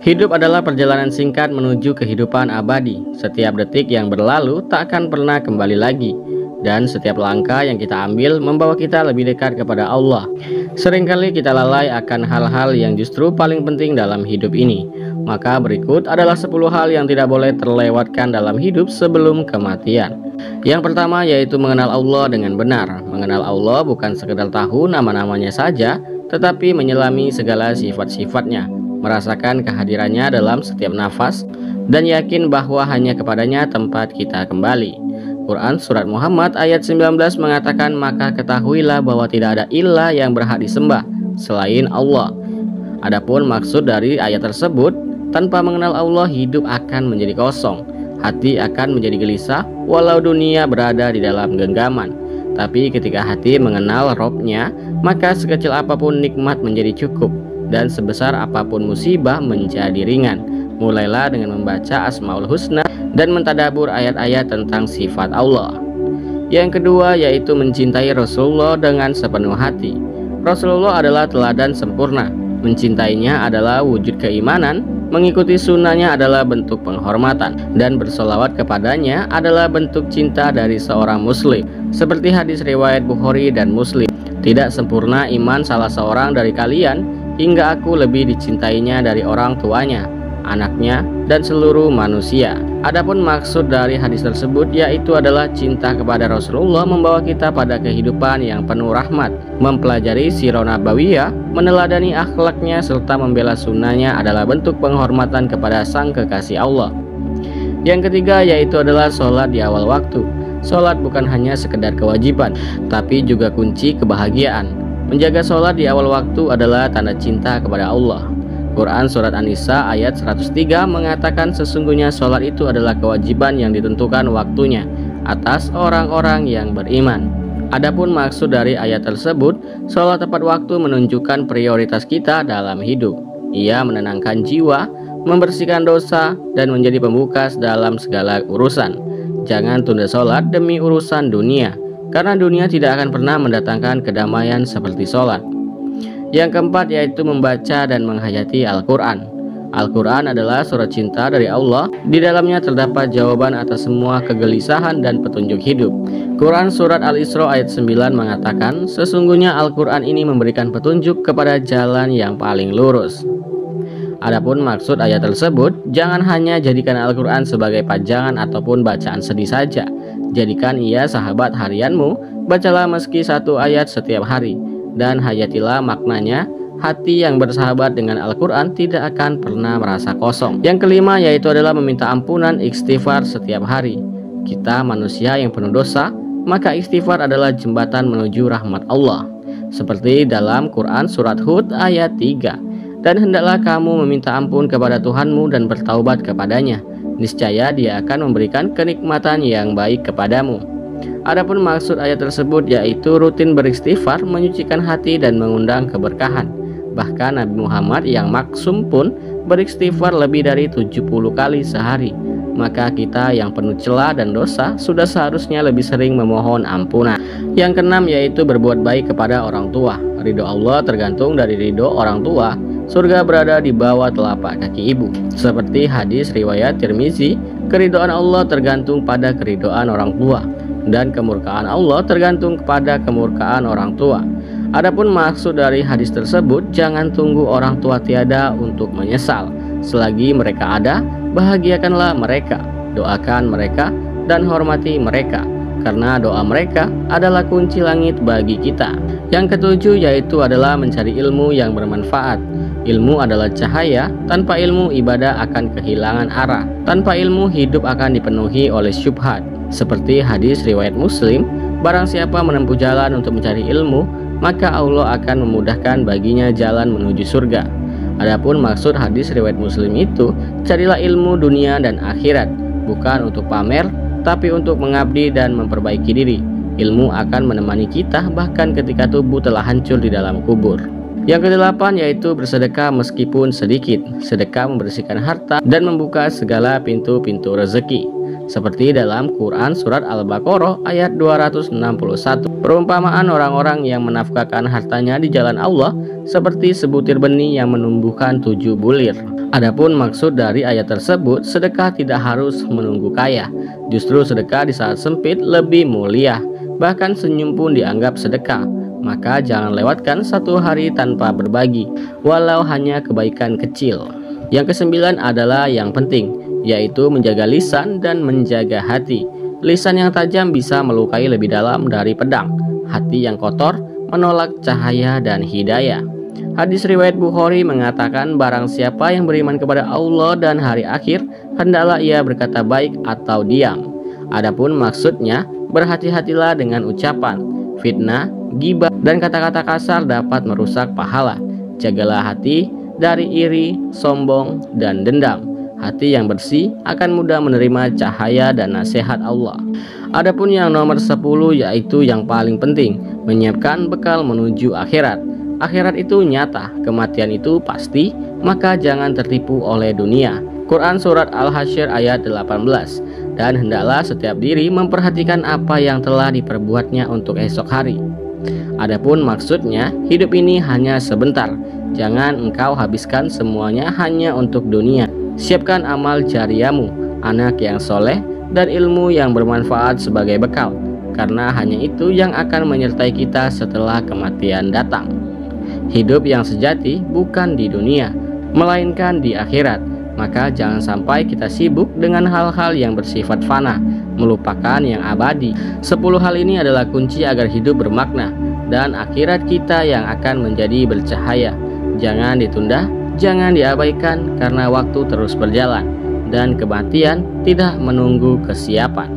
Hidup adalah perjalanan singkat menuju kehidupan abadi. Setiap detik yang berlalu tak akan pernah kembali lagi. Dan setiap langkah yang kita ambil membawa kita lebih dekat kepada Allah. Seringkali kita lalai akan hal-hal yang justru paling penting dalam hidup ini. Maka berikut adalah 10 hal yang tidak boleh terlewatkan dalam hidup sebelum kematian. Yang pertama yaitu mengenal Allah dengan benar. Mengenal Allah bukan sekedar tahu nama-namanya saja, tetapi menyelami segala sifat-sifatnya, merasakan kehadirannya dalam setiap nafas, dan yakin bahwa hanya kepadanya tempat kita kembali. Quran Surat Muhammad ayat 19 mengatakan, maka ketahuilah bahwa tidak ada ilah yang berhak disembah selain Allah. Adapun maksud dari ayat tersebut, tanpa mengenal Allah hidup akan menjadi kosong, hati akan menjadi gelisah walau dunia berada di dalam genggaman. Tapi ketika hati mengenal Robnya, maka sekecil apapun nikmat menjadi cukup, dan sebesar apapun musibah menjadi ringan. Mulailah dengan membaca Asmaul Husna dan mentadabur ayat-ayat tentang sifat Allah. Yang kedua yaitu mencintai Rasulullah dengan sepenuh hati. Rasulullah adalah teladan sempurna. Mencintainya adalah wujud keimanan, mengikuti sunnahnya adalah bentuk penghormatan, dan bersolawat kepadanya adalah bentuk cinta dari seorang muslim. Seperti hadis riwayat Bukhari dan Muslim, tidak sempurna iman salah seorang dari kalian hingga aku lebih dicintainya dari orang tuanya, anaknya, dan seluruh manusia. Adapun maksud dari hadis tersebut yaitu adalah cinta kepada Rasulullah membawa kita pada kehidupan yang penuh rahmat, mempelajari sirah nabawiyah, meneladani akhlaknya, serta membela sunnahnya adalah bentuk penghormatan kepada sang kekasih Allah. Yang ketiga yaitu adalah sholat di awal waktu. Sholat bukan hanya sekedar kewajiban, tapi juga kunci kebahagiaan. Menjaga sholat di awal waktu adalah tanda cinta kepada Allah. Quran Surat An-Nisa ayat 103 mengatakan sesungguhnya sholat itu adalah kewajiban yang ditentukan waktunya atas orang-orang yang beriman. Adapun maksud dari ayat tersebut, sholat tepat waktu menunjukkan prioritas kita dalam hidup. Ia menenangkan jiwa, membersihkan dosa, dan menjadi pembuka dalam segala urusan. Jangan tunda sholat demi urusan dunia, karena dunia tidak akan pernah mendatangkan kedamaian seperti sholat. Yang keempat yaitu membaca dan menghayati Al-Quran. Al-Quran adalah surat cinta dari Allah. Di dalamnya terdapat jawaban atas semua kegelisahan dan petunjuk hidup. Quran Surat Al-Isra ayat 9 mengatakan, sesungguhnya Al-Quran ini memberikan petunjuk kepada jalan yang paling lurus. Adapun maksud ayat tersebut, jangan hanya jadikan Al-Quran sebagai pajangan ataupun bacaan sedih saja. Jadikan ia sahabat harianmu, bacalah meski satu ayat setiap hari, dan hayatilah maknanya. Hati yang bersahabat dengan Al-Quran tidak akan pernah merasa kosong. Yang kelima yaitu adalah meminta ampunan, istighfar setiap hari. Kita manusia yang penuh dosa, maka istighfar adalah jembatan menuju rahmat Allah. Seperti dalam Quran Surat Hud ayat 3, dan hendaklah kamu meminta ampun kepada Tuhanmu dan bertaubat kepadanya. Niscaya Dia akan memberikan kenikmatan yang baik kepadamu. Adapun maksud ayat tersebut yaitu rutin beristighfar, menyucikan hati dan mengundang keberkahan. Bahkan Nabi Muhammad yang maksum pun beristighfar lebih dari 70 kali sehari. Maka kita yang penuh celah dan dosa sudah seharusnya lebih sering memohon ampunan. Yang keenam yaitu berbuat baik kepada orang tua. Ridho Allah tergantung dari ridho orang tua. Surga berada di bawah telapak kaki ibu. Seperti hadis riwayat Tirmizi, keridhaan Allah tergantung pada keridhaan orang tua, dan kemurkaan Allah tergantung kepada kemurkaan orang tua. Adapun maksud dari hadis tersebut, jangan tunggu orang tua tiada untuk menyesal. Selagi mereka ada, bahagiakanlah mereka, doakan mereka, dan hormati mereka, karena doa mereka adalah kunci langit bagi kita. Yang ketujuh yaitu adalah mencari ilmu yang bermanfaat. Ilmu adalah cahaya, tanpa ilmu ibadah akan kehilangan arah. Tanpa ilmu hidup akan dipenuhi oleh syubhat. Seperti hadis riwayat Muslim, barang siapa menempuh jalan untuk mencari ilmu, maka Allah akan memudahkan baginya jalan menuju surga. Adapun maksud hadis riwayat Muslim itu, carilah ilmu dunia dan akhirat, bukan untuk pamer, tapi untuk mengabdi dan memperbaiki diri. Ilmu akan menemani kita bahkan ketika tubuh telah hancur di dalam kubur. Yang kedelapan yaitu bersedekah meskipun sedikit. Sedekah membersihkan harta dan membuka segala pintu-pintu rezeki. seperti dalam Quran Surat Al-Baqarah ayat 261. Perumpamaan orang-orang yang menafkahkan hartanya di jalan Allah seperti sebutir benih yang menumbuhkan 7 bulir. Adapun maksud dari ayat tersebut, sedekah tidak harus menunggu kaya. Justru sedekah di saat sempit lebih mulia. Bahkan senyum pun dianggap sedekah. Maka jangan lewatkan satu hari tanpa berbagi, walau hanya kebaikan kecil. Yang kesembilan adalah yang penting, yaitu menjaga lisan dan menjaga hati. Lisan yang tajam bisa melukai lebih dalam dari pedang. Hati yang kotor menolak cahaya dan hidayah. Hadis riwayat Bukhari mengatakan, barang siapa yang beriman kepada Allah dan hari akhir, hendaklah ia berkata baik atau diam. Adapun maksudnya, berhati-hatilah dengan ucapan, fitnah, ghibah, dan kata-kata kasar dapat merusak pahala. Jagalah hati dari iri, sombong, dan dendam. Hati yang bersih akan mudah menerima cahaya dan nasihat Allah. Adapun yang nomor 10, yaitu yang paling penting, menyiapkan bekal menuju akhirat. Akhirat itu nyata, kematian itu pasti, maka jangan tertipu oleh dunia. Quran Surat Al-Hasyr ayat 18. Dan hendaklah setiap diri memperhatikan apa yang telah diperbuatnya untuk esok hari. Adapun maksudnya, hidup ini hanya sebentar. Jangan engkau habiskan semuanya hanya untuk dunia. Siapkan amal jariyamu, anak yang soleh, dan ilmu yang bermanfaat sebagai bekal. Karena hanya itu yang akan menyertai kita setelah kematian datang. Hidup yang sejati bukan di dunia, melainkan di akhirat. Maka jangan sampai kita sibuk dengan hal-hal yang bersifat fana, melupakan yang abadi. 10 hal ini adalah kunci agar hidup bermakna dan akhirat kita yang akan menjadi bercahaya. Jangan ditunda, jangan diabaikan, karena waktu terus berjalan dan kematian tidak menunggu kesiapan.